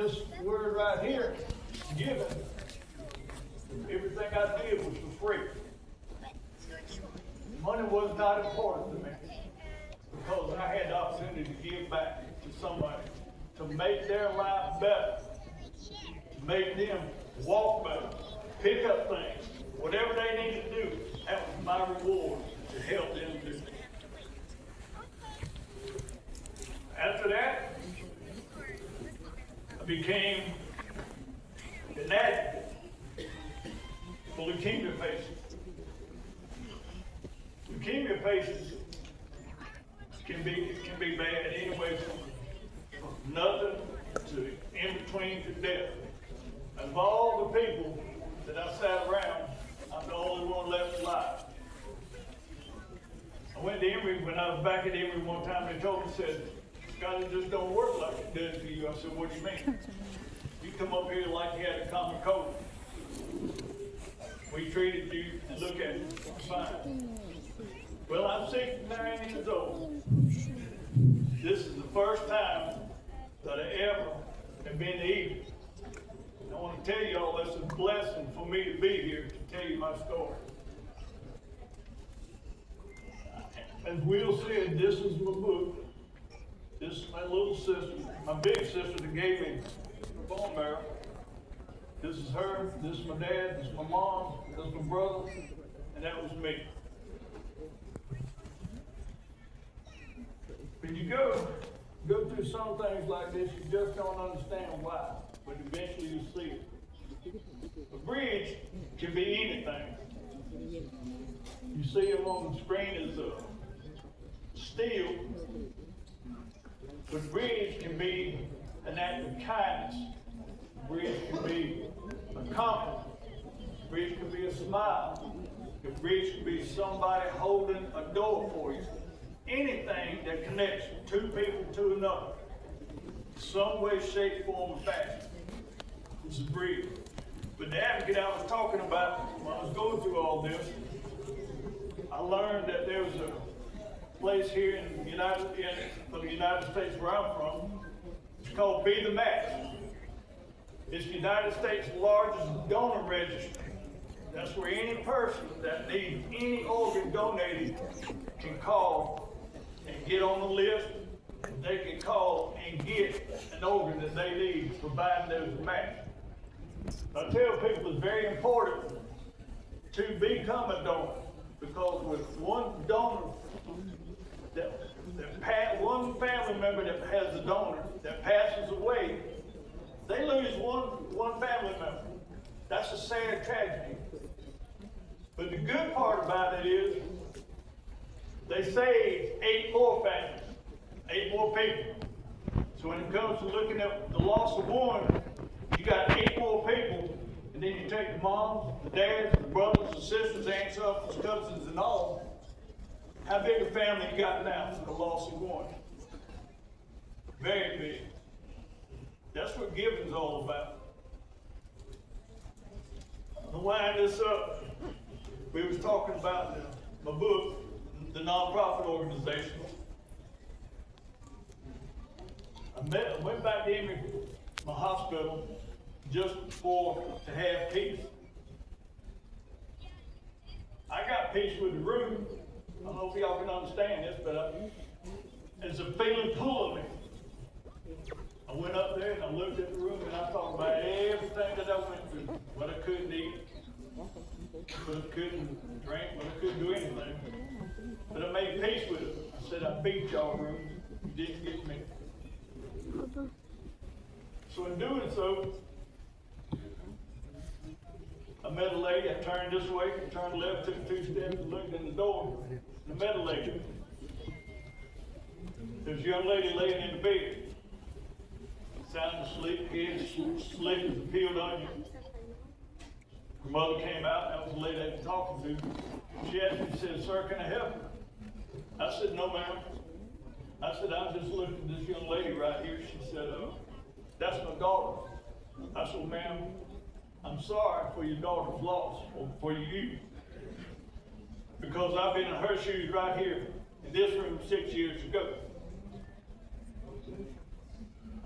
this word right here, giving, everything I did was for free. Money was not important to me because I had the opportunity to give back to somebody, to make their life better, to make them walk better, pick up things, whatever they need to do. That was my reward to help them do. After that, I became an advocate for leukemia patients. Leukemia patients can be bad anyway from nothing to in between to death. Of all the people that I sat around, I'm the only one left alive. I went to Emory when I was back at Emory one time. They told me, said, "Scott, it just don't work like it does for you." I said, "What do you mean?" "You come up here like you had a common cold. We treated you and look at you fine." Well, I'm 69 years old. This is the first time that I ever have been to Eden. I want to tell y'all it's a blessing for me to be here to tell you my story. As Will said, this is my book. This is my little sister, my big sister that gave me the bone marrow. This is her, this is my dad, this is my mom, this is my brother, and that was me. When you go through some things like this, you just don't understand why, but eventually you see it. A bridge can be anything. You see them on the screen as steel, but bridge can be an act of kindness. Bridge can be a compliment. Bridge can be a smile. The bridge can be somebody holding a door for you. Anything that connects two people to another, some way, shape, form, or fashion, is a bridge. But the advocate I was talking about, when I was going through all this, I learned that there was a place here in the United States where I'm from. It's called Be the Match. It's the United States' largest donor registry. That's where any person that needs any organ donated can call and get on the list. They can call and get an organ that they need, providing there's a match. I tell people it's very important to become a donor, because with one donor, one family member that has a donor that passes away, they lose one family member. That's a sad tragedy. But the good part about it is they saved 8 more families, 8 more people. So when it comes to looking at the loss of one, you got 8 more people, and then you take the moms, the dads, the brothers, the sisters, aunts, uncles, cousins, and all. How big a family you got now for the loss of one? Very big. That's what giving's all about. To wind this up, we was talking about my book, the nonprofit organization. I went back to my hospital just to have peace. I got peace with the room. I don't know if y'all can understand this, but there's a feeling pulling me. I went up there and I looked at the room and I thought about everything that I went through. What I couldn't eat, what I couldn't drink, what I couldn't do anything. But I made peace with it. I said, I beat y'all room. You didn't get me. So in doing so, I met a lady. I turned this way, turned left, took 2 steps, and looked in the door. And I met a lady. There was a young lady laying in the bed. Sound asleep, head slick as a peeled onion. Her mother came out. That was the lady I was talking to. She asked me, she said, "Sir, can I help you?" I said, "No, ma'am." I said, "I'm just looking at this young lady right here." She said, "That's my daughter." I said, "Well, ma'am, I'm sorry for your daughter's loss, or for you, because I've been in her shoes right here in this room 6 years ago.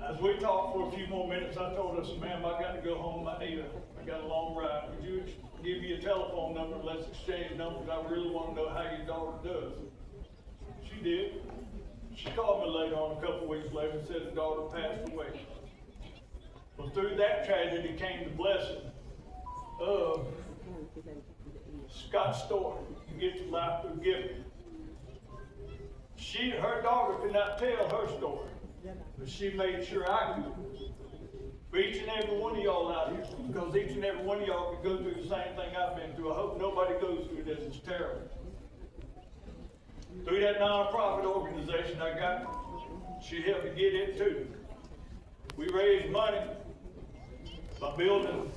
As we talked for a few more minutes, I told her, ma'am, I got to go home. I got a long ride. Would you give me a telephone number? Let's exchange numbers. I really want to know how your daughter does. She did. She called me later on, a couple weeks later, and said her daughter passed away. Well, through that tragedy came the blessing of Scott's story, to get to life through giving. Her daughter could not tell her story, but she made sure I could. For each and every one of y'all out here, because each and every one of y'all could go through the same thing I've been through. I hope nobody goes through this. It's terrible. Through that nonprofit organization I got, she helped me get it too. We raised money by building,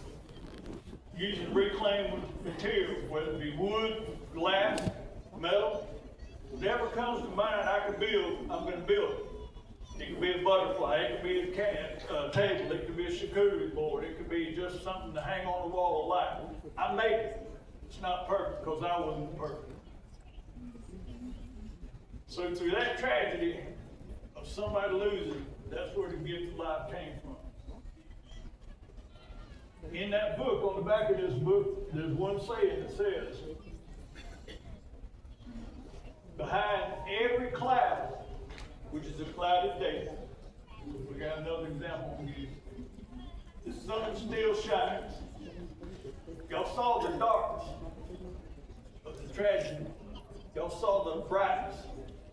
using reclaimed materials, whether it be wood, glass, metal. Whatever comes to mind I can build, I'm going to build it. It could be a butterfly, it could be a table, it could be a charcuterie board, it could be just something to hang on the wall of light. I made it. It's not perfect because I wasn't perfect. So through that tragedy of somebody losing, that's where the gift of life came from. In that book, on the back of this book, there's one saying that says, behind every cloud, which is a clouded day, we got another example we use, the sun still shines. Y'all saw the darkness of the tragedy. Y'all saw the brightness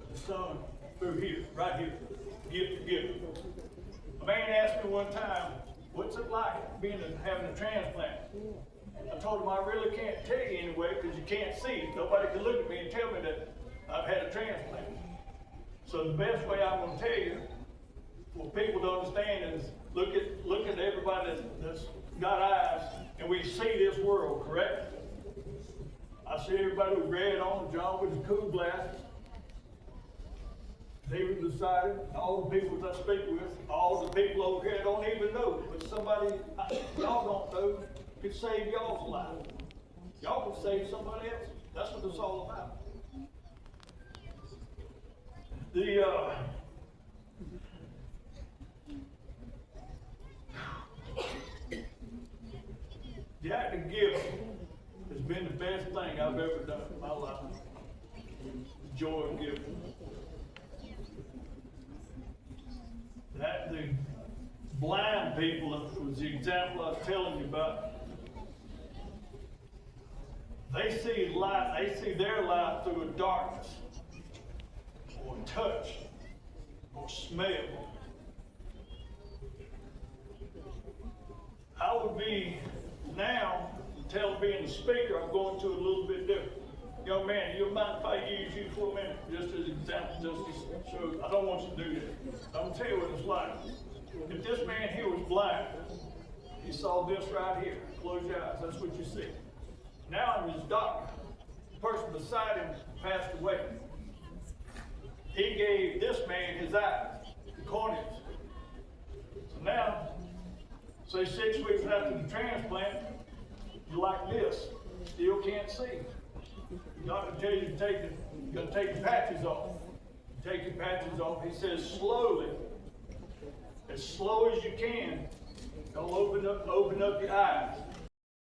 of the sun through here, right here, gift to gift. A man asked me one time, what's it like having a transplant? I told him I really can't tell you anyway because you can't see. Nobody can look at me and tell me that I've had a transplant. So the best way I'm going to tell you, for people to understand, is look at everybody that's got eyes, and we see this world, correct? I see everybody with red on, John with his cool glasses, David decided, all the people that I speak with, all the people over here don't even know, but somebody y'all don't know could save y'all's life. Y'all could save somebody else. That's what it's all about. The act of giving has been the best thing I've ever done in my life. The joy of giving. That the blind people was the example I was telling you about. They see light, they see their life through a darkness, or touch, or smell. I would be now, instead of being the speaker, I'm going to a little bit different. Young man, do you mind if I use you for a minute? Just as an example, just to show, I don't want you to do that. I'm going to tell you what it's like. If this man here was blind, he saw this right here. Close your eyes, that's what you see. Now in his dark, the person beside him passed away. He gave this man his eyes, the corneas. So now, say 6 weeks after the transplant, you're like this, still can't see. The doctor tells you you're going to take the patches off. You take your patches off. He says slowly, as slow as you can, don't open up your eyes.